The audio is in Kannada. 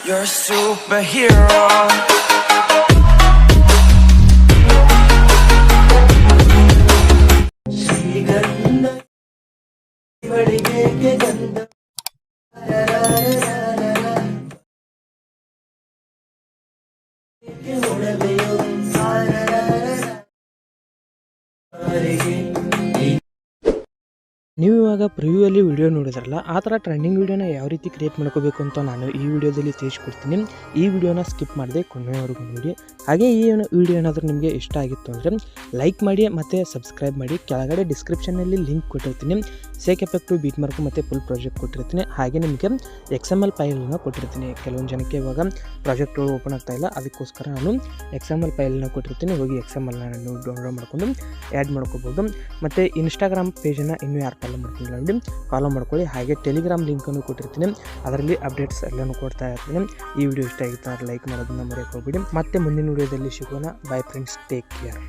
You're a superhero. ನೀವು ಇವಾಗ ಪ್ರಿವ್ಯೂಯಲ್ಲಿ ವಿಡಿಯೋ ನೋಡಿದ್ರಲ್ಲ, ಆ ಥರ ಟ್ರೆಂಡಿಂಗ್ ವಿಡಿಯೋನ ಯಾವ ರೀತಿ ಕ್ರಿಯೇಟ್ ಮಾಡ್ಕೋಬೇಕು ಅಂತ ನಾನು ಈ ವಿಡಿಯೋದಲ್ಲಿ ತಿಳಿಸ್ಕೊಡ್ತೀನಿ. ಈ ವಿಡಿಯೋನ ಸ್ಕಿಪ್ ಮಾಡದೆ ಕೊನೆಯವರೆಗೂ ನೋಡಿ. ಹಾಗೆ ಈ ವಿಡಿಯೋ ಏನಾದರೂ ನಿಮಗೆ ಇಷ್ಟ ಆಗಿತ್ತು ಅಂದರೆ ಲೈಕ್ ಮಾಡಿ ಮತ್ತು ಸಬ್ಸ್ಕ್ರೈಬ್ ಮಾಡಿ. ಕೆಳಗಡೆ ಡಿಸ್ಕ್ರಿಪ್ಷನಲ್ಲಿ ಲಿಂಕ್ ಕೊಟ್ಟಿರ್ತೀನಿ, ಸೇಕ್ ಎಫೆಕ್ಟು, ಬೀಟ್ ಮಾರ್ಕು ಮತ್ತು ಫುಲ್ ಪ್ರಾಜೆಕ್ಟ್ ಕೊಟ್ಟಿರ್ತೀನಿ. ಹಾಗೆ ನಿಮಗೆ XML ಫೈಲನ್ನು ಕೊಟ್ಟಿರ್ತೀನಿ. ಕೆಲವೊಂದು ಜನಕ್ಕೆ ಇವಾಗ ಪ್ರಾಜೆಕ್ಟ್ಗಳು ಓಪನ್ ಆಗ್ತಾ ಇಲ್ಲ, ಅದಕ್ಕೋಸ್ಕರ ನಾನು XML ಫೈಲನ್ನು ಕೊಟ್ಟಿರ್ತೀನಿ. ಹೋಗಿ XMLನ ನೀವು ಡೌನ್ಲೋಡ್ ಮಾಡ್ಕೊಂಡು ಆ್ಯಡ್ ಮಾಡ್ಕೋಬೋದು. ಮತ್ತು ಇನ್ಸ್ಟಾಗ್ರಾಮ್ ಪೇಜನ್ನು ಇನ್ನೂ ಯಾರು ಫಾಲೋ ಮಾಡ್ಕೊಂಡಿಲ್ಲ ನೋಡಿ, ಫಾಲೋ ಮಾಡ್ಕೊಳ್ಳಿ. ಹಾಗೆ ಟೆಲಿಗ್ರಾಮ್ ಲಿಂಕನ್ನು ಕೊಟ್ಟಿರ್ತೀನಿ, ಅದರಲ್ಲಿ ಅಪ್ಡೇಟ್ಸ್ ಎಲ್ಲನೂ ಕೊಡ್ತಾ ಇರ್ತೀನಿ. ಈ ವಿಡಿಯೋ ಇಷ್ಟ ಆಗಿತ್ತು ಲೈಕ್ ಮಾಡೋದನ್ನ ಮರೆಯೋಕೆ ಹೋಗ್ಬಿಡಿ. ಮತ್ತೆ ಮುಂದಿನ ವಿಡಿಯೋದಲ್ಲಿ ಸಿಗೋಣ. By friends, take care.